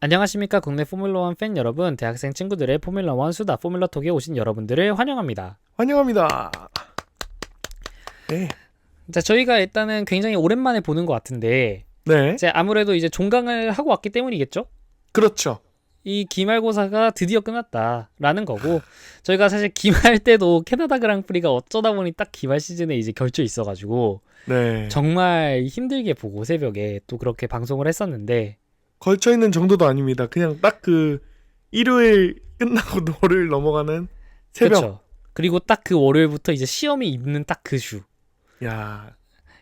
안녕하십니까 국내 포뮬러1 팬 여러분, 대학생 친구들의 포뮬러1 수다 포뮬러톡에 오신 여러분들을 환영합니다. 환영합니다. 네. 자, 저희가 일단은 굉장히 오랜만에 보는 것 같은데 네. 이제 아무래도 이제 종강을 하고 왔기 때문이겠죠? 그렇죠. 이 기말고사가 드디어 끝났다라는 거고, 저희가 사실 기말 때도 캐나다 그랑프리가 어쩌다 보니 딱 기말 시즌에 이제 결주 있어가지고 네. 정말 힘들게 보고 새벽에 또 그렇게 방송을 했었는데, 걸쳐 있는 정도도 아닙니다. 그냥 딱 그 일요일 끝나고 월요일 넘어가는 새벽. 그쵸? 그리고 딱 그 월요일부터 이제 시험이 있는 딱 그 주 야,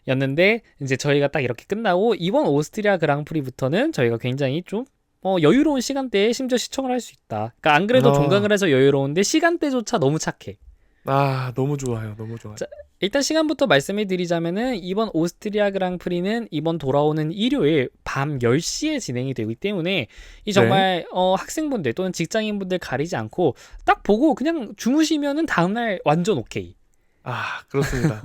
였는데, 이제 저희가 딱 이렇게 끝나고 이번 오스트리아 그랑프리부터는 저희가 굉장히 좀 여유로운 시간대에 심지어 시청을 할 수 있다. 그러니까 안 그래도 종강을 해서 여유로운데 시간대조차 너무 착해. 너무 좋아요. 너무 좋아요. 자, 일단 시간부터 말씀을 드리자면은 이번 오스트리아 그랑프리는 이번 돌아오는 일요일 밤 10시에 진행이 되기 때문에 이 정말 학생분들 또는 직장인분들 가리지 않고 딱 보고 그냥 주무시면은 다음날 완전 오케이. 그렇습니다.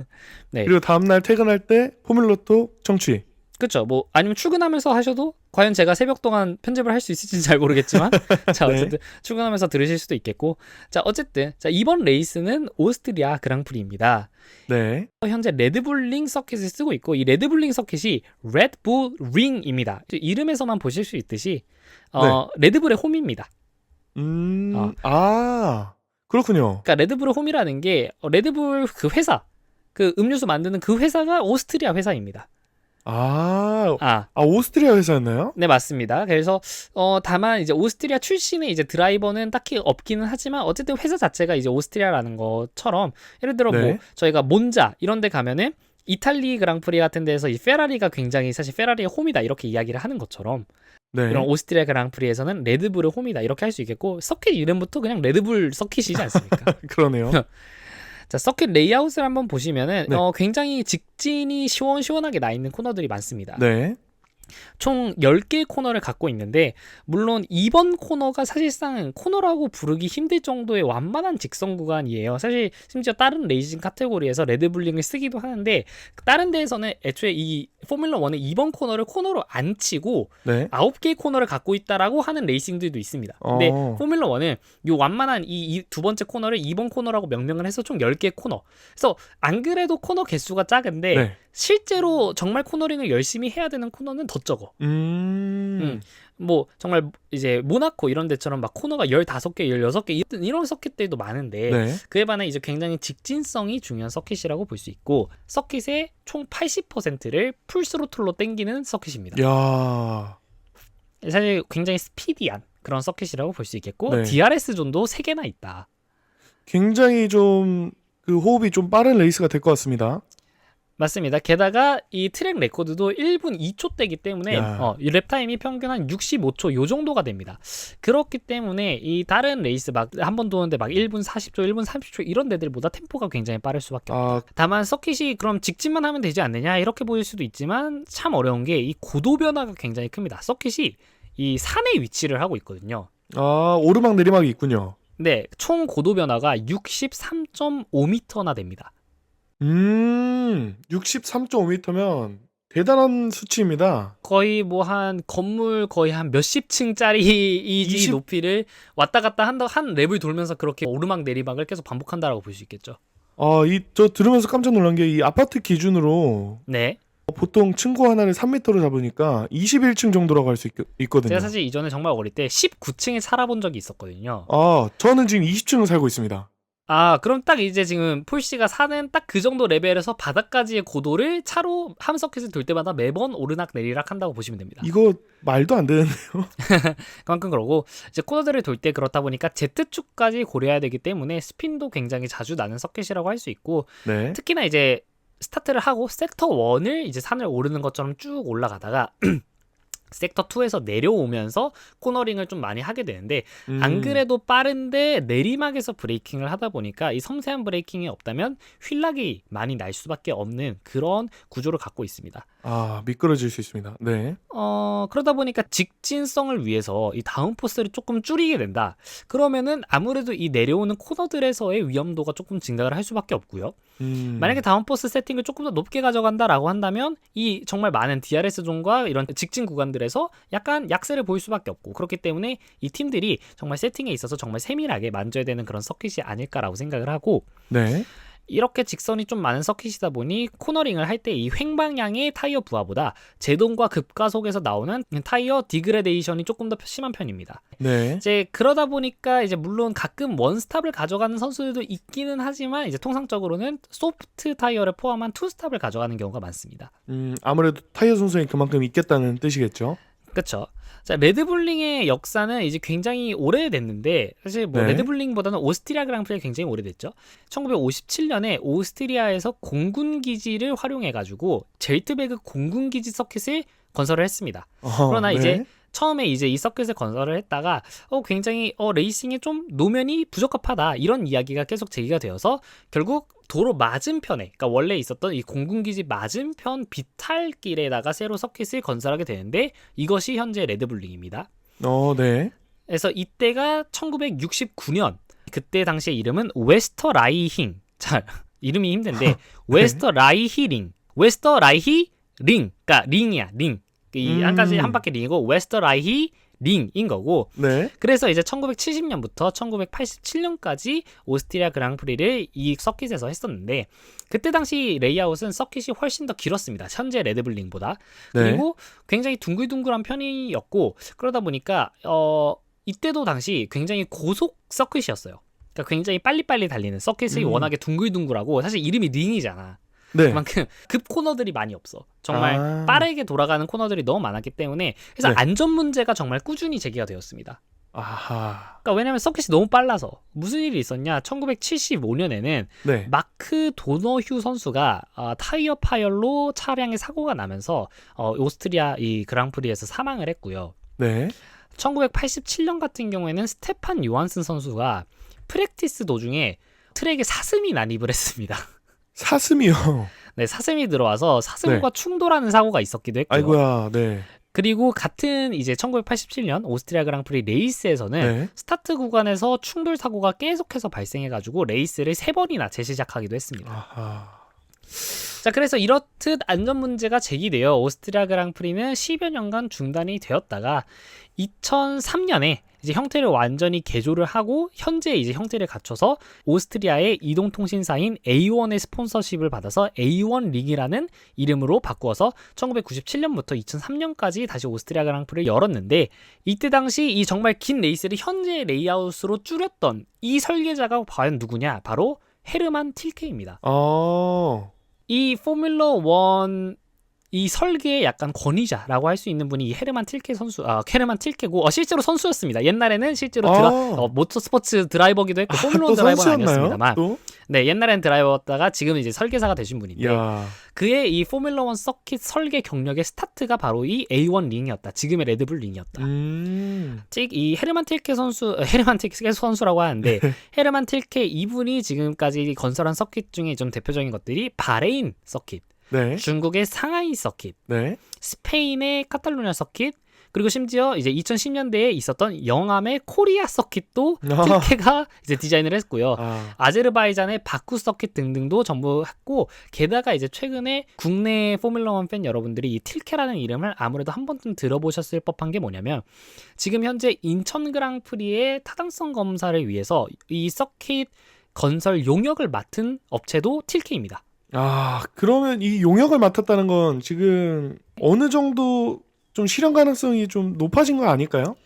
네. 그리고 다음날 퇴근할 때 포뮬러톡 청취. 그쵸. 뭐 아니면 출근하면서 하셔도, 과연 제가 새벽 동안 편집을 할 수 있을지는 잘 모르겠지만 자, 어쨌든 출근하면서 들으실 수도 있겠고, 자, 어쨌든 자, 이번 레이스는 오스트리아 그랑프리입니다. 네. 현재 레드불링 서킷을 쓰고 있고, 이 레드불링 서킷이 레드불 링입니다. 이름에서만 보실 수 있듯이 레드불의 홈입니다. 그렇군요. 그러니까 레드불의 홈이라는 게 레드불 그 회사, 그 음료수 만드는 그 회사가 오스트리아 회사입니다. 오스트리아 회사였나요? 네, 맞습니다. 그래서 다만 이제 오스트리아 출신의 이제 드라이버는 딱히 없기는 하지만, 어쨌든 회사 자체가 이제 오스트리아라는 것처럼, 예를 들어 뭐 저희가 몬자 이런 데 가면은 이탈리 그랑프리 같은 데서 이 페라리가 굉장히 사실 페라리의 홈이다 이렇게 이야기를 하는 것처럼, 이런 오스트리아 그랑프리에서는 레드불의 홈이다 이렇게 할 수 있겠고, 서킷 이름부터 그냥 레드불 서킷이지 않습니까? 그러네요. 자, 서킷 레이아웃을 한번 보시면은 굉장히 직진이 시원시원하게 나 있는 코너들이 많습니다. 네. 총 10개의 코너를 갖고 있는데, 물론 이번 코너가 사실상 코너라고 부르기 힘들 정도의 완만한 직선 구간이에요. 사실 심지어 다른 레이싱 카테고리에서 레드불링을 쓰기도 하는데, 다른 데에서는 애초에 이 포뮬러 1의 이번 코너를 코너로 안 치고 9개의 코너를 갖고 있다라고 하는 레이싱들도 있습니다. 근데 포뮬러 1은 이 완만한 이 두 번째 코너를 이번 코너라고 명명을 해서 총 10개의 코너. 그래서 안 그래도 코너 개수가 작은데 실제로 정말 코너링을 열심히 해야 되는 코너는 더 적어. 뭐 정말 이제 모나코 이런 데처럼 막 코너가 15개, 16개 이런 서킷들도 많은데, 그에 반해 이제 굉장히 직진성이 중요한 서킷이라고 볼 수 있고, 서킷의 총 80%를 풀스로틀로 땡기는 서킷입니다. 야. 사실 굉장히 스피디한 그런 서킷이라고 볼 수 있겠고, DRS 존도 3개나 있다. 굉장히 좀 그 호흡이 좀 빠른 레이스가 될 것 같습니다. 맞습니다. 게다가 이 트랙 레코드도 1분 2초대이기 때문에 이 랩타임이 평균 한 65초 요 정도가 됩니다. 그렇기 때문에 이 다른 레이스 막 한 번 도는데 막 1분 40초, 1분 30초 이런 데들보다 템포가 굉장히 빠를 수밖에 없다. 다만 서킷이 그럼 직진만 하면 되지 않느냐 이렇게 보일 수도 있지만, 참 어려운 게 이 고도 변화가 굉장히 큽니다. 서킷이 이 산에 위치를 하고 있거든요. 오르막 내리막이 있군요. 네, 총 고도 변화가 63.5m나 됩니다. 63.5m면 대단한 수치입니다. 거의 뭐 한 건물 거의 한 몇십 층짜리 이 높이를 왔다 갔다 한 랩을 돌면서 그렇게 오르막 내리막을 계속 반복한다라고 볼 수 있겠죠. 저 들으면서 깜짝 놀란 게, 이 아파트 기준으로 보통 층고 하나를 3m로 잡으니까 21층 정도라고 할 수 있거든요. 제가 사실 이전에 정말 어릴 때 19층에 살아본 적이 있었거든요. 저는 지금 20층을 살고 있습니다. 그럼 딱 이제 지금 폴씨가 사는 딱 그 정도 레벨에서 바닥까지의 고도를 차로 한 서킷을 돌 때마다 매번 오르락 내리락 한다고 보시면 됩니다. 이거 말도 안 되는데요. 그만큼 그러고, 이제 코너들을 돌 때 그렇다 보니까 Z축까지 고려해야 되기 때문에 스핀도 굉장히 자주 나는 서킷이라고 할 수 있고, 특히나 이제 스타트를 하고 섹터 1을 이제 산을 오르는 것처럼 쭉 올라가다가 섹터 2에서 내려오면서 코너링을 좀 많이 하게 되는데, 안 그래도 빠른데 내리막에서 브레이킹을 하다 보니까 이 섬세한 브레이킹이 없다면 휠락이 많이 날 수밖에 없는 그런 구조를 갖고 있습니다. 미끄러질 수 있습니다. 그러다 보니까 직진성을 위해서 이 다운포스를 조금 줄이게 된다. 그러면은 아무래도 이 내려오는 코너들에서의 위험도가 조금 증가를 할 수밖에 없고요. 만약에 다운포스 세팅을 조금 더 높게 가져간다라고 한다면 이 정말 많은 DRS 존과 이런 직진 구간들에서 약간 약세를 보일 수밖에 없고, 그렇기 때문에 이 팀들이 정말 세팅에 있어서 정말 세밀하게 만져야 되는 그런 서킷이 아닐까라고 생각을 하고, 네. 이렇게 직선이 좀 많은 서킷이다 보니 코너링을 할 때 이 횡방향의 타이어 부하보다 제동과 급가속에서 나오는 타이어 디그레데이션이 조금 더 심한 편입니다. 네. 이제 그러다 보니까 이제 물론 가끔 원스탑을 가져가는 선수들도 있기는 하지만 이제 통상적으로는 소프트 타이어를 포함한 투스탑을 가져가는 경우가 많습니다. 아무래도 타이어 손상이 그만큼 있겠다는 뜻이겠죠. 그렇죠. 자, 레드불링의 역사는 이제 굉장히 오래됐는데, 사실 뭐 네. 레드불링보다는 오스트리아 그랑프리가 굉장히 오래됐죠. 1957년에 오스트리아에서 공군 기지를 활용해 가지고 젤트베그 공군 기지 서킷을 건설을 했습니다. 그러나 네. 이제 처음에 이제 이 서킷을 건설을 했다가 굉장히 레이싱에 좀 노면이 부적합하다, 이런 이야기가 계속 제기가 되어서 결국 도로 맞은편에, 그러니까 원래 있었던 이 공군기지 맞은편 비탈길에다가 새로 서킷을 건설하게 되는데, 이것이 현재 레드불링입니다. 네. 그래서 이때가 1969년, 그때 당시의 이름은 웨스터라이힝. 자, 이름이 힘든데 웨스터라이히링, 웨스터라이히링, 그러니까 링이야, 링. 이 한 가지 한 바퀴 링이고 웨스터라이히 링인 거고. 네. 그래서 이제 1970년부터 1987년까지 오스트리아 그랑프리를 이 서킷에서 했었는데, 그때 당시 레이아웃은 서킷이 훨씬 더 길었습니다. 현재 레드불링보다. 네. 그리고 굉장히 둥글둥글한 편이었고, 그러다 보니까 이때도 당시 굉장히 고속 서킷이었어요. 그러니까 굉장히 빨리빨리 달리는 서킷이 워낙에 둥글둥글하고, 사실 이름이 링이잖아. 네. 그만큼 급 코너들이 많이 없어. 정말 빠르게 돌아가는 코너들이 너무 많았기 때문에, 그래서 네. 안전 문제가 정말 꾸준히 제기가 되었습니다. 아하. 그러니까 왜냐면 서킷이 너무 빨라서. 무슨 일이 있었냐? 1975년에는 네. 마크 도너휴 선수가 타이어 파열로 차량에 사고가 나면서 오스트리아 이 그랑프리에서 사망을 했고요. 네. 1987년 같은 경우에는 스테판 요한슨 선수가 프랙티스 도중에 트랙에 사슴이 난입을 했습니다. 사슴이요. 네, 사슴이 들어와서 사슴과 네. 충돌하는 사고가 있었기도 했고요. 아이고야. 네. 그리고 같은 이제 1987년 오스트리아 그랑프리 레이스에서는 네. 스타트 구간에서 충돌 사고가 계속해서 발생해가지고 레이스를 3번이나 재시작하기도 했습니다. 아하. 자, 그래서 이렇듯 안전 문제가 제기되어 오스트리아 그랑프리는 10여 년간 중단이 되었다가 2003년에 이제 형태를 완전히 개조를 하고 현재 이제 형태를 갖춰서 오스트리아의 이동통신사인 A1의 스폰서십을 받아서 A1 링이라는 이름으로 바꾸어서 1997년부터 2003년까지 다시 오스트리아 그랑프리를 열었는데, 이때 당시 이 정말 긴 레이스를 현재 레이아웃으로 줄였던 이 설계자가 과연 누구냐? 바로 헤르만 틸케입니다. 이 포뮬러 1 이 설계의 약간 권위자라고 할 수 있는 분이 이 헤르만 틸케 선수, 헤르만 틸케고 실제로 선수였습니다. 옛날에는 실제로 모터스포츠 드라이버기도 했고 포뮬러 1 드라이버는 아니었습니다만, 네, 옛날엔 드라이버였다가 지금은 이제 설계사가 되신 분인데, 그의 이 포뮬러 1 서킷 설계 경력의 스타트가 바로 이 A1 링이었다. 지금의 레드불 링이었다. 즉 이 헤르만 틸케 선수라고 하는데 헤르만 틸케 이분이 지금까지 건설한 서킷 중에 좀 대표적인 것들이 바레인 서킷, 네. 중국의 상하이 서킷, 네. 스페인의 카탈루냐 서킷, 그리고 심지어 이제 2010년대에 있었던 영암의 코리아 서킷도 틸케가 이제 디자인을 했고요. 아제르바이잔의 바쿠 서킷 등등도 전부 했고, 게다가 이제 최근에 국내 포뮬러 1 팬 여러분들이 이 틸케라는 이름을 아무래도 한 번쯤 들어보셨을 법한 게 뭐냐면, 지금 현재 인천 그랑프리의 타당성 검사를 위해서 이 서킷 건설 용역을 맡은 업체도 틸케입니다. 그러면 이 용역을 맡았다는 건 지금 어느 정도 좀 실현 가능성이 좀 높아진 거 아닐까요?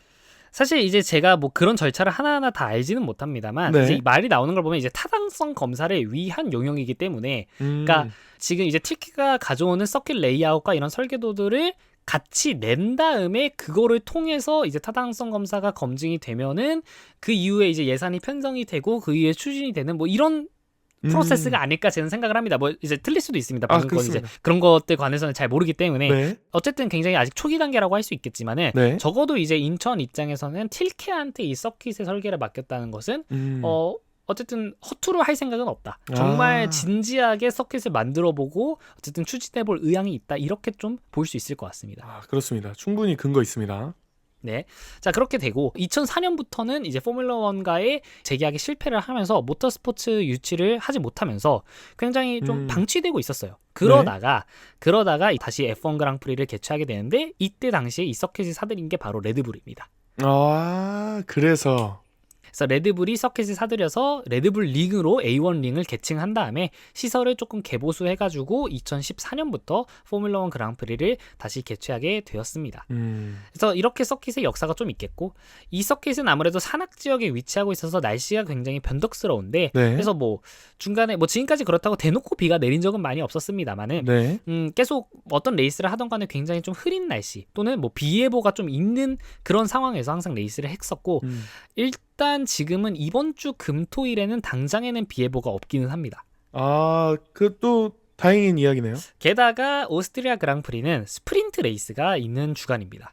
사실 이제 제가 뭐 그런 절차를 하나하나 다 알지는 못합니다만, 네. 이제 이 말이 나오는 걸 보면 이제 타당성 검사를 위한 용역이기 때문에, 그러니까 지금 이제 틸케가 가져오는 서킷 레이아웃과 이런 설계도들을 같이 낸 다음에 그거를 통해서 이제 타당성 검사가 검증이 되면은 그 이후에 이제 예산이 편성이 되고 그 이후에 추진이 되는 뭐 이런 프로세스가 아닐까 저는 생각을 합니다. 뭐 이제 틀릴 수도 있습니다. 방금 건 이제 그런 것들 관해서는 잘 모르기 때문에, 네. 어쨌든 굉장히 아직 초기 단계라고 할 수 있겠지만은, 네. 적어도 이제 인천 입장에서는 틸케한테 이 서킷의 설계를 맡겼다는 것은 어쨌든 허투루 할 생각은 없다. 정말 진지하게 서킷을 만들어보고 어쨌든 추진해볼 의향이 있다. 이렇게 좀 볼 수 있을 것 같습니다. 그렇습니다. 충분히 근거 있습니다. 네. 자, 그렇게 되고 2004년부터는 이제 포뮬러 1과의 재계약에 실패를 하면서 모터스포츠 유치를 하지 못하면서 굉장히 좀 방치되고 있었어요. 그러다가 다시 F1 그랑프리를 개최하게 되는데 이때 당시에 이 서킷을 사들인 게 바로 레드불입니다. 아, 그래서 레드불이 서킷을 사들여서 레드불 링으로 A1 링을 개칭한 다음에 시설을 조금 개보수해가지고 2014년부터 포뮬러 1 그랑프리를 다시 개최하게 되었습니다. 그래서 이렇게 서킷의 역사가 좀 있겠고, 이 서킷은 아무래도 산악 지역에 위치하고 있어서 날씨가 굉장히 변덕스러운데, 네. 그래서 뭐 중간에 뭐 지금까지 그렇다고 대놓고 비가 내린 적은 많이 없었습니다만은 네. 계속 어떤 레이스를 하던 간에 굉장히 좀 흐린 날씨 또는 뭐 비 예보가 좀 있는 그런 상황에서 항상 레이스를 했었고, 일단 지금은 이번 주 금토일에는 당장에는 비 예보가 없기는 합니다. 아, 그 또 다행인 이야기네요. 게다가 오스트리아 그랑프리는 스프린트 레이스가 있는 주간입니다.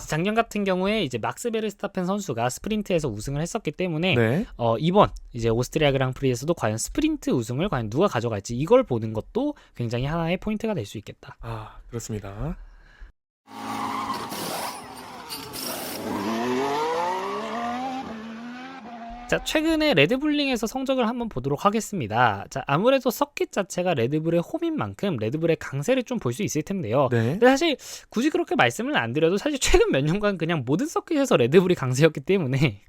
작년 같은 경우에 이제 막스 베르스타펜 선수가 스프린트에서 우승을 했었기 때문에 네. 이번 이제 오스트리아 그랑프리에서도 과연 스프린트 우승을 과연 누가 가져갈지 이걸 보는 것도 굉장히 하나의 포인트가 될 수 있겠다. 아, 그렇습니다. 자, 최근에 레드불링에서 성적을 한번 보도록 하겠습니다. 자, 아무래도 서킷 자체가 레드불의 홈인 만큼 레드불의 강세를 좀 볼 수 있을 텐데요. 네. 근데 사실 굳이 그렇게 말씀을 안 드려도 사실 최근 몇 년간 그냥 모든 서킷에서 레드불이 강세였기 때문에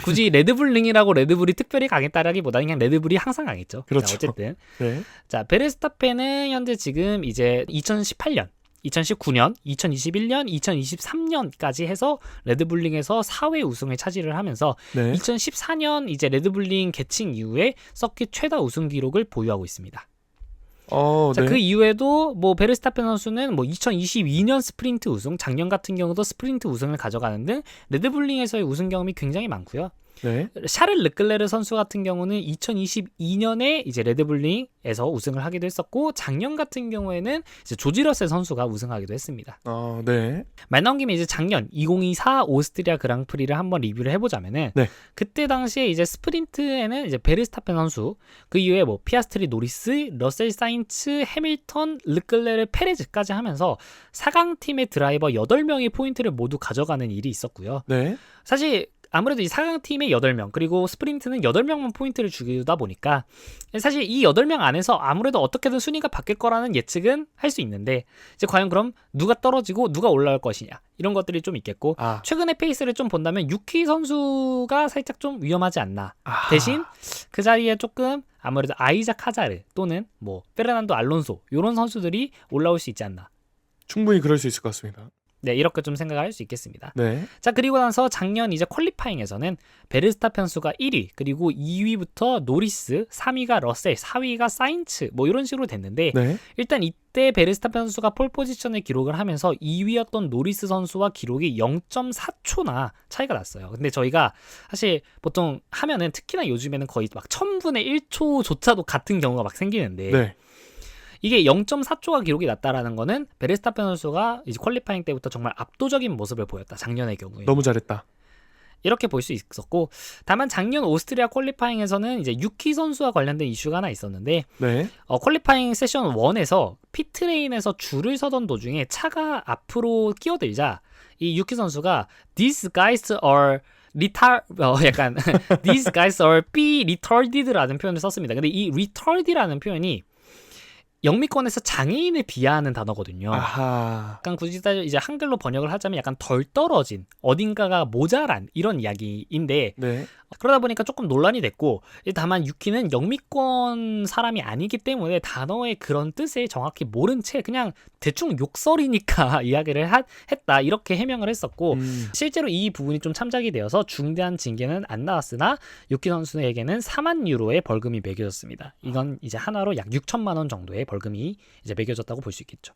굳이 레드불링이라고 레드불이 특별히 강했다라기보다는 그냥 레드불이 항상 강했죠. 그렇죠. 자, 어쨌든 네. 자, 베르스타펜은 현재 지금 이제 2018년 2019년, 2021년, 2023년까지 해서 레드불링에서 4회 우승을 차지를 하면서 네. 2014년 이제 레드불링 개칭 이후에 서킷 최다 우승 기록을 보유하고 있습니다. 자, 네. 그 이후에도 뭐 베르스타펜 선수는 뭐 2022년 스프린트 우승, 작년 같은 경우도 스프린트 우승을 가져가는 등 레드불링에서의 우승 경험이 굉장히 많고요. 네. 샤를 르클레르 선수 같은 경우는 2022년에 이제 레드불링에서 우승을 하기도 했었고, 작년 같은 경우에는 이제 조지 러셀 선수가 우승하기도 했습니다. 네. 말 나온 김에 이제 작년 2024 오스트리아 그랑프리를 한번 리뷰를 해보자면은, 네. 그때 당시에 이제 스프린트에는 이제 베르스타펜 선수, 그 이후에 뭐 피아스트리, 노리스, 러셀 사인츠, 해밀턴, 르클레르, 페레즈까지 하면서 4강 팀의 드라이버 8명이 포인트를 모두 가져가는 일이 있었고요. 네. 사실 아무래도 이 4강 팀의 8명, 그리고 스프린트는 8명만 포인트를 주다 보니까 사실 이 8명 안에서 아무래도 어떻게든 순위가 바뀔 거라는 예측은 할 수 있는데, 이제 과연 그럼 누가 떨어지고 누가 올라올 것이냐, 이런 것들이 좀 있겠고, 최근의 페이스를 좀 본다면 유키 선수가 살짝 좀 위험하지 않나. 대신 그 자리에 조금 아무래도 아이작 하자르 또는 뭐 페르난도 알론소, 이런 선수들이 올라올 수 있지 않나. 충분히 그럴 수 있을 것 같습니다. 네, 이렇게 좀 생각할 수 있겠습니다. 네. 자, 그리고 나서 작년 이제 퀄리파잉에서는 베르스타펜 선수가 1위, 그리고 2위부터 노리스, 3위가 러셀, 4위가 사인츠, 뭐 이런 식으로 됐는데, 네. 일단 이때 베르스타펜 선수가 폴 포지션을 기록을 하면서 2위였던 노리스 선수와 기록이 0.4초나 차이가 났어요. 근데 저희가 사실 보통 하면은, 특히나 요즘에는 거의 막 1000분의 1초조차도 같은 경우가 막 생기는데, 네. 이게 0.4초가 기록이 났다라는 거는 베르스타펜 선수가 이제 퀄리파잉 때부터 정말 압도적인 모습을 보였다, 작년의 경우에. 너무 잘했다. 이렇게 볼 수 있었고, 다만 작년 오스트리아 퀄리파잉에서는 이제 유키 선수와 관련된 이슈가 하나 있었는데, 네. 퀄리파잉 세션 1에서 피트레인에서 줄을 서던 도중에 차가 앞으로 끼어들자 이 유키 선수가 These guys are 약간 These guys are be retarded라는 표현을 썼습니다. 근데 이 retarded라는 표현이 영미권에서 장애인을 비하하는 단어거든요. 약간 굳이 이제 한글로 번역을 하자면 약간 덜 떨어진, 어딘가가 모자란 이런 이야기인데, 네. 그러다 보니까 조금 논란이 됐고, 다만 유키는 영미권 사람이 아니기 때문에 단어의 그런 뜻을 정확히 모른 채 그냥 대충 욕설이니까 이야기를 했다, 이렇게 해명을 했었고, 실제로 이 부분이 좀 참작이 되어서 중대한 징계는 안 나왔으나 유키 선수에게는 4만 유로의 벌금이 매겨졌습니다. 이건 이제 한화로 약 6천만 원 정도의 벌금이 이제 매겨졌다고 볼 수 있겠죠.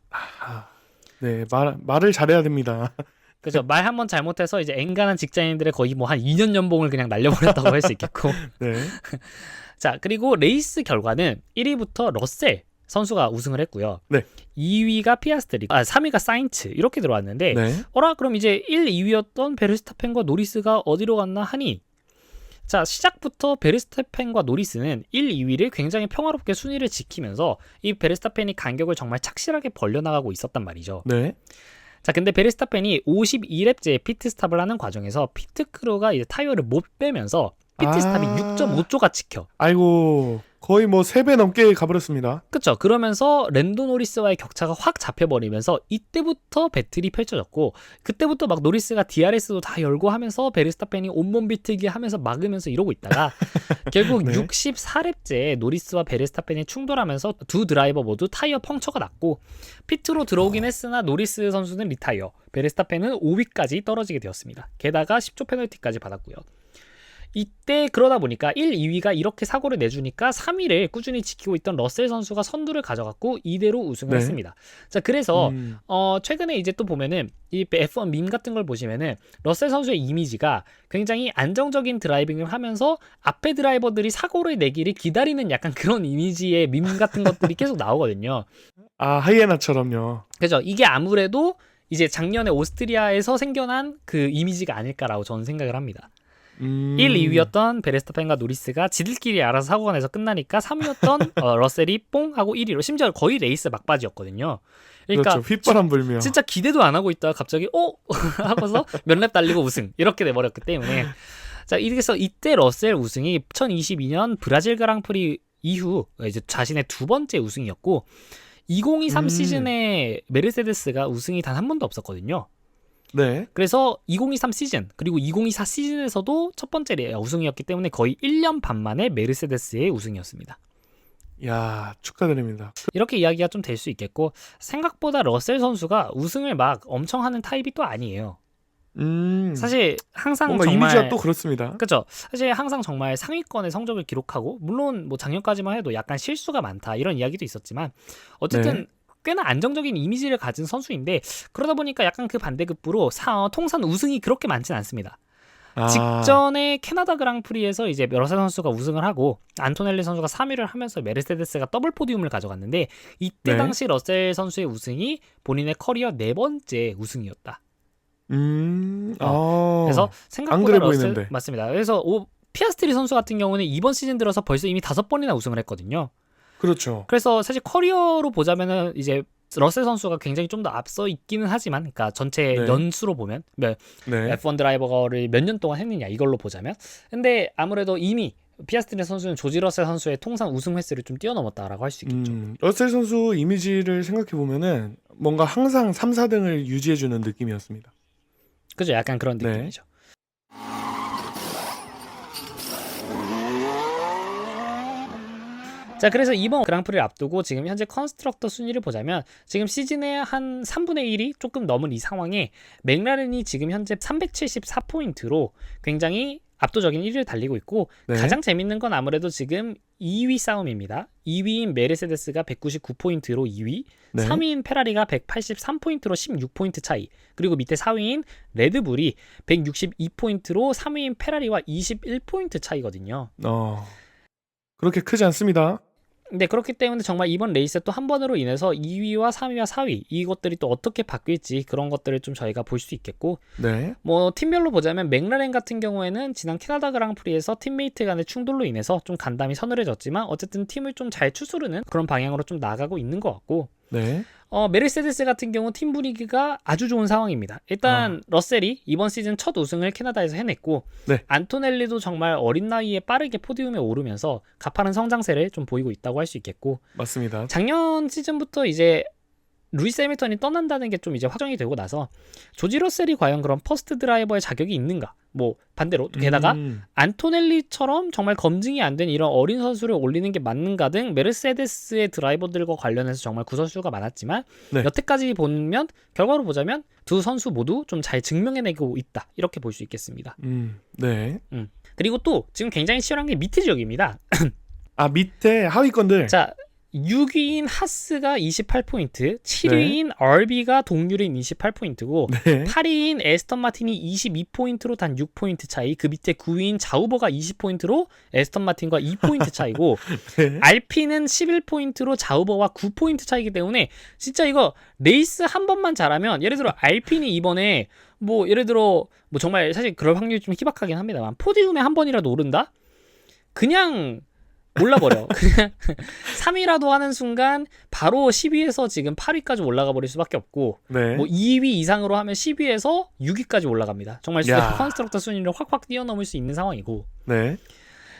네, 말을 잘해야 됩니다. 그죠. 말 한 번 잘못해서 이제 앵간한 직장인들의 거의 뭐 한 2년 연봉을 그냥 날려버렸다고 할 수 있겠고. 네. 자, 그리고 레이스 결과는 1위부터 러셀 선수가 우승을 했고요. 네. 2위가 피아스트리, 3위가 사인츠, 이렇게 들어왔는데, 네. 그럼 이제 1, 2위였던 베르스타펜과 노리스가 어디로 갔나 하니, 자, 시작부터 베르스타펜과 노리스는 1, 2위를 굉장히 평화롭게 순위를 지키면서 이 베르스타펜이 간격을 정말 착실하게 벌려나가고 있었단 말이죠. 네. 자, 근데 베르스타펜이 52랩째 피트스탑을 하는 과정에서 피트크루가 이제 타이어를 못 빼면서 피트스탑이 6.5초가 찍혀. 아이고, 거의 뭐 3배 넘게 가버렸습니다. 그쵸. 그러면서 랜도 노리스와의 격차가 확 잡혀버리면서 이때부터 배틀이 펼쳐졌고, 그때부터 막 노리스가 DRS도 다 열고 하면서 베르스타펜이 온몸 비틀기 하면서 막으면서 이러고 있다가 결국 네. 64랩째 노리스와 베르스타펜이 충돌하면서 두 드라이버 모두 타이어 펑처가 났고, 피트로 들어오긴 했으나 노리스 선수는 리타이어, 베르스타펜은 5위까지 떨어지게 되었습니다. 게다가 10초 페널티까지 받았고요. 이때 그러다 보니까 1, 2위가 이렇게 사고를 내주니까 3위를 꾸준히 지키고 있던 러셀 선수가 선두를 가져갔고 이대로 우승을 네. 했습니다. 자, 그래서 최근에 이제 또 보면은 이 F1 밈 같은 걸 보시면은 러셀 선수의 이미지가 굉장히 안정적인 드라이빙을 하면서 앞에 드라이버들이 사고를 내기를 기다리는 약간 그런 이미지의 밈 같은 것들이 계속 나오거든요. 아, 하이에나처럼요. 그죠? 이게 아무래도 이제 작년에 오스트리아에서 생겨난 그 이미지가 아닐까라고 저는 생각을 합니다. 1, 2위였던 베르스타펜과 노리스가 지들끼리 알아서 사고가 나서 끝나니까 3위였던 러셀이 뽕 하고 1위로, 심지어 거의 레이스 막바지였거든요. 그러니까 그렇죠. 휘바람 불며. 진짜 기대도 안 하고 있다가 갑자기 하고서 몇 랩 달리고 우승 이렇게 돼버렸기 때문에 자, 그래서 이때 러셀 우승이 2022년 브라질 그랑프리 이후 이제 자신의 두 번째 우승이었고, 2023 시즌에 메르세데스가 우승이 단 한 번도 없었거든요. 네. 그래서 2023 시즌 그리고 2024 시즌에서도 첫 번째 우승이었기 때문에 거의 1년 반 만에 메르세데스의 우승이었습니다. 야, 축하드립니다. 이렇게 이야기가 좀 될 수 있겠고, 생각보다 러셀 선수가 우승을 막 엄청 하는 타입이 또 아니에요. 사실 항상 뭔가 정말 이미지가 또 그렇습니다. 그렇죠. 사실 항상 정말 상위권의 성적을 기록하고, 물론 뭐 작년까지만 해도 약간 실수가 많다 이런 이야기도 있었지만 어쨌든 네. 꽤나 안정적인 이미지를 가진 선수인데, 그러다 보니까 약간 그 반대급부로 통산 우승이 그렇게 많진 않습니다. 아, 직전에 캐나다 그랑프리에서 이제 러셀 선수가 우승을 하고 안토넬리 선수가 3위를 하면서 메르세데스가 더블 포디움을 가져갔는데, 이때 네. 당시 러셀 선수의 우승이 본인의 커리어 4번째 우승이었다. 그래서 생각보다 안 그래 러셀, 보이는데. 맞습니다. 그래서 피아스트리 선수 같은 경우는 이번 시즌 들어서 벌써 이미 5번이나 우승을 했거든요. 그렇죠. 그래서 사실 커리어로 보자면은 이제 러셀 선수가 굉장히 좀 더 앞서 있기는 하지만, 그러니까 전체 네. 연수로 보면 네. F1 드라이버를 몇 년 동안 했느냐 이걸로 보자면, 근데 아무래도 이미 피아스트리 선수는 조지 러셀 선수의 통산 우승 횟수를 좀 뛰어넘었다라고 할 수 있겠죠. 러셀 선수 이미지를 생각해 보면은 뭔가 항상 3, 4등을 유지해 주는 느낌이었습니다. 그죠? 약간 그런 네. 느낌이죠. 자, 그래서 이번 그랑프리를 앞두고 지금 현재 컨스트럭터 순위를 보자면 지금 시즌의 한 3분의 1이 조금 넘은 이 상황에 맥라렌이 지금 현재 374포인트로 굉장히 압도적인 1위를 달리고 있고, 네. 가장 재밌는 건 아무래도 지금 2위 싸움입니다. 2위인 메르세데스가 199포인트로 2위, 네. 3위인 페라리가 183포인트로 16포인트 차이, 그리고 밑에 4위인 레드불이 162포인트로 3위인 페라리와 21포인트 차이거든요. 그렇게 크지 않습니다. 네, 그렇기 때문에 정말 이번 레이스 또 한 번으로 인해서 2위와 3위와 4위 이것들이 또 어떻게 바뀔지, 그런 것들을 좀 저희가 볼 수 있겠고, 네. 뭐 팀별로 보자면 맥라렌 같은 경우에는 지난 캐나다 그랑프리에서 팀메이트 간의 충돌로 인해서 좀 간담이 서늘해졌지만 어쨌든 팀을 좀 잘 추스르는 그런 방향으로 좀 나가고 있는 것 같고, 네. 메르세데스 같은 경우 팀 분위기가 아주 좋은 상황입니다. 일단 러셀이 이번 시즌 첫 우승을 캐나다에서 해냈고, 네. 안토넬리도 정말 어린 나이에 빠르게 포디움에 오르면서 가파른 성장세를 좀 보이고 있다고 할 수 있겠고, 맞습니다. 작년 시즌부터 이제 루이스 해밀턴이 떠난다는 게 좀 이제 확정이 되고 나서 조지 러셀이 과연 그런 퍼스트 드라이버의 자격이 있는가, 뭐 반대로 게다가 안토넬리처럼 정말 검증이 안 된 이런 어린 선수를 올리는 게 맞는가 등 메르세데스의 드라이버들과 관련해서 정말 구설수가 많았지만, 네. 여태까지 보면 결과로 보자면 두 선수 모두 좀 잘 증명해내고 있다 이렇게 볼 수 있겠습니다. 네. 그리고 또 지금 굉장히 치열한 게 미트 지역입니다. 밑에 하위권들. 자, 6위인 하스가 28포인트, 7위인 RB가 동률인 28포인트고, 네. 8위인 에스턴 마틴이 22포인트로 단 6포인트 차이, 그 밑에 9위인 자우버가 20포인트로 에스턴 마틴과 2포인트 차이고, 네. 알핀은 11포인트로 자우버와 9포인트 차이기 때문에 진짜 이거 레이스 한 번만 잘하면, 예를 들어 알핀이 이번에 뭐 예를 들어 뭐 정말 사실 그럴 확률이 좀 희박하긴 합니다만 포디움에 한 번이라도 오른다? 그냥 몰라버려. 그냥 3위라도 하는 순간 바로 10위에서 지금 8위까지 올라가 버릴 수밖에 없고 네. 뭐 2위 이상으로 하면 10위에서 6위까지 올라갑니다. 정말 야. 컨스트럭터 순위를 확확 뛰어넘을 수 있는 상황이고 네.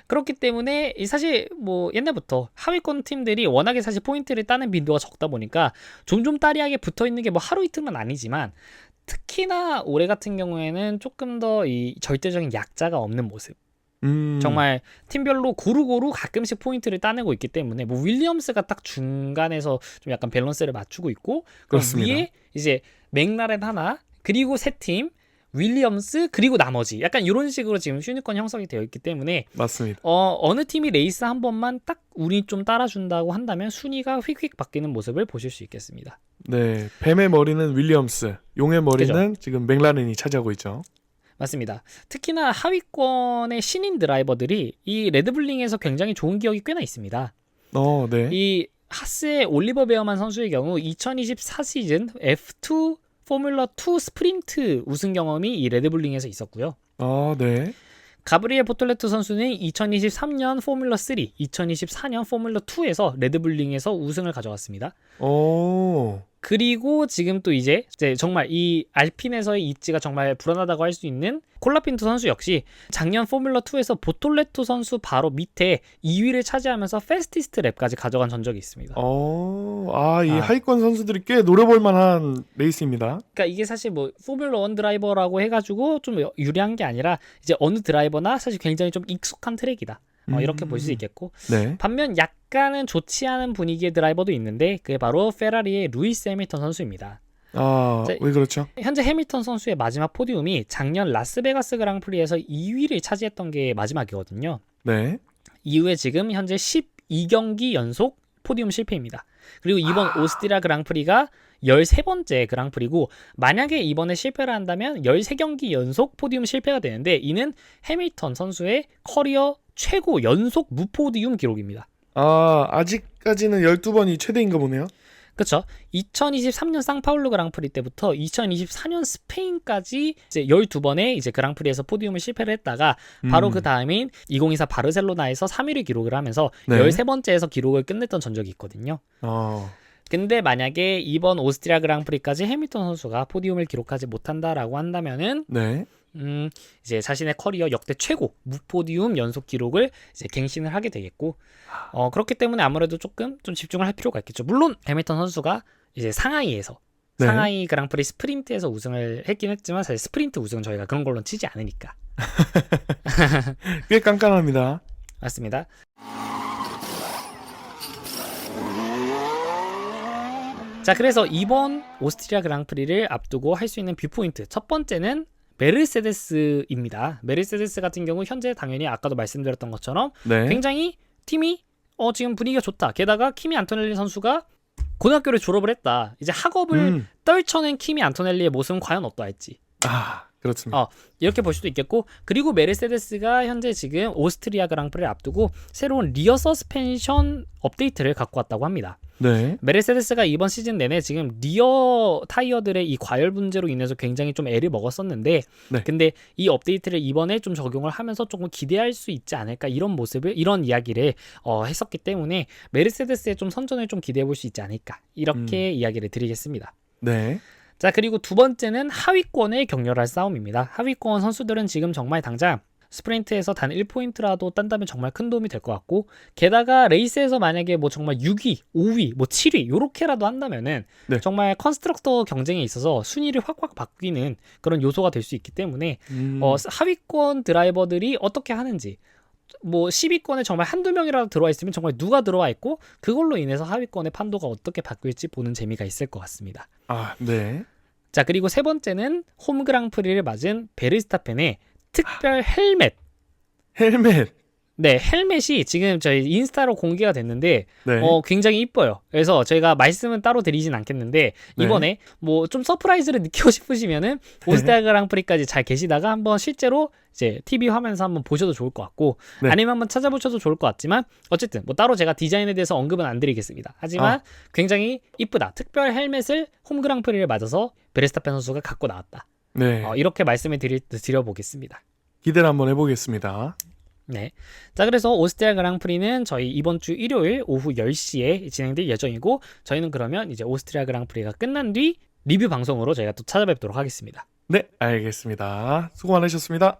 그렇기 때문에 사실 뭐 옛날부터 하위권 팀들이 워낙에 사실 포인트를 따는 빈도가 적다 보니까 좀좀 따리하게 붙어있는 게 뭐 하루 이틀만 아니지만 특히나 올해 같은 경우에는 조금 더 이 절대적인 약자가 없는 모습. 정말 팀별로 고루고루 가끔씩 포인트를 따내고 있기 때문에 뭐 윌리엄스가 딱 중간에서 좀 약간 밸런스를 맞추고 있고 그렇습니다. 위에 이제 맥라렌 하나 그리고 세 팀 윌리엄스 그리고 나머지 약간 이런 식으로 지금 순위권 형성이 되어 있기 때문에 맞습니다. 어느 팀이 레이스 한 번만 딱 운이 좀 따라준다고 한다면 순위가 휙휙 바뀌는 모습을 보실 수 있겠습니다. 네, 뱀의 머리는 윌리엄스, 용의 머리는 그죠? 지금 맥라렌이 차지하고 있죠. 맞습니다. 특히나 하위권의 신인 드라이버들이 이 레드불링에서 굉장히 좋은 기억이 꽤나 있습니다. 네. 이 하스의 올리버 베어만 선수의 경우 2024 시즌 F2 포뮬러 2 스프린트 우승 경험이 이 레드불링에서 있었고요. 네. 가브리엘 보톨레토 선수는 2023년 포뮬러 3, 2024년 포뮬러 2에서 레드불링에서 우승을 가져갔습니다. 그리고 지금 또 이제 정말 이 알핀에서의 입지가 정말 불안하다고 할 수 있는 콜라핀토 선수 역시 작년 포뮬러2에서 보톨레토 선수 바로 밑에 2위를 차지하면서 패스티스트 랩까지 가져간 전적이 있습니다. 이 하위권 선수들이 꽤 노려볼 만한 레이스입니다. 그러니까 이게 사실 뭐 포뮬러1 드라이버라고 해가지고 좀 유리한 게 아니라 이제 어느 드라이버나 사실 굉장히 좀 익숙한 트랙이다. 이렇게 볼 수 있겠고 네. 반면 약간은 좋지 않은 분위기의 드라이버도 있는데 그게 바로 페라리의 루이스 해밀턴 선수입니다. 왜 그렇죠? 현재 해밀턴 선수의 마지막 포디움이 작년 라스베가스 그랑프리에서 2위를 차지했던 게 마지막이거든요. 네. 이후에 지금 현재 12경기 연속 포디움 실패입니다. 그리고 이번 오스트리아 그랑프리가 13번째 그랑프리고 만약에 이번에 실패를 한다면 13경기 연속 포디움 실패가 되는데 이는 해밀턴 선수의 커리어 최고 연속 무포디움 기록입니다. 아직까지는 12번이 최대인가 보네요. 그렇죠. 2023년 상파울루 그랑프리 때부터 2024년 스페인까지 이제 12번의 이제 그랑프리에서 포디움을 실패를 했다가 바로 그 다음인 2024 바르셀로나에서 3위를 기록을 하면서 네. 13번째에서 기록을 끝냈던 전적이 있거든요. 근데 만약에 이번 오스트리아 그랑프리까지 해밀턴 선수가 포디움을 기록하지 못한다라고 한다면은 네. 이제 자신의 커리어 역대 최고 무포디움 연속 기록을 이제 갱신을 하게 되겠고 그렇기 때문에 아무래도 조금 좀 집중을 할 필요가 있겠죠. 물론 해밀턴 선수가 이제 상하이에서 네. 상하이 그랑프리 스프린트에서 우승을 했긴 했지만 사실 스프린트 우승은 저희가 그런 걸로 치지 않으니까. 꽤 깐깐합니다. 맞습니다. 자, 그래서 이번 오스트리아 그랑프리를 앞두고 할 수 있는 뷰포인트 첫 번째는 메르세데스입니다. 메르세데스 같은 경우 현재 당연히 아까도 말씀드렸던 것처럼 네. 굉장히 팀이 지금 분위기가 좋다. 게다가 키미 안토넬리 선수가 고등학교를 졸업을 했다. 이제 학업을 떨쳐낸 키미 안토넬리의 모습은 과연 어떠할지. 그렇습니다. 이렇게 볼 수도 있겠고 그리고 메르세데스가 현재 지금 오스트리아 그랑프리를 앞두고 새로운 리어 서스펜션 업데이트를 갖고 왔다고 합니다. 네. 메르세데스가 이번 시즌 내내 지금 리어 타이어들의 이 과열 문제로 인해서 굉장히 좀 애를 먹었었는데 네. 근데 이 업데이트를 이번에 좀 적용을 하면서 조금 기대할 수 있지 않을까 이런 이야기를 했었기 때문에 메르세데스의 좀 선전을 좀 기대해 볼 수 있지 않을까 이렇게 이야기를 드리겠습니다. 네. 자, 그리고 두 번째는 하위권의 격렬한 싸움입니다. 하위권 선수들은 지금 정말 당장 스프린트에서 단 1포인트라도 딴다면 정말 큰 도움이 될 것 같고 게다가 레이스에서 만약에 뭐 정말 6위, 5위, 뭐 7위 요렇게라도 한다면은 네. 정말 컨스트럭터 경쟁에 있어서 순위를 확확 바뀌는 그런 요소가 될 수 있기 때문에 하위권 드라이버들이 어떻게 하는지 뭐 10위권에 정말 한두 명이라도 들어와 있으면 정말 누가 들어와 있고 그걸로 인해서 하위권의 판도가 어떻게 바뀔지 보는 재미가 있을 것 같습니다. 네. 자, 그리고 세 번째는 홈 그랑프리를 맞은 베르스타펜의 특별 헬멧. 네, 헬멧이 지금 저희 인스타로 공개가 됐는데 네. 굉장히 이뻐요. 그래서 저희가 말씀은 따로 드리진 않겠는데 이번에 뭐 좀 서프라이즈를 느끼고 싶으시면은 오스트리아 그랑프리까지 잘 계시다가 한번 실제로 이제 TV 화면에서 한번 보셔도 좋을 것 같고 네. 아니면 한번 찾아보셔도 좋을 것 같지만 어쨌든 뭐 따로 제가 디자인에 대해서 언급은 안 드리겠습니다. 하지만 굉장히 이쁘다. 특별 헬멧을 홈 그랑프리를 맞아서 베르스타펜 선수가 갖고 나왔다. 네. 이렇게 말씀을 드려보겠습니다. 기대를 한번 해보겠습니다. 네. 자, 그래서 오스트리아 그랑프리는 저희 이번 주 일요일 오후 10시에 진행될 예정이고, 저희는 그러면 이제 오스트리아 그랑프리가 끝난 뒤 리뷰 방송으로 저희가 또 찾아뵙도록 하겠습니다. 네, 알겠습니다. 수고 많으셨습니다.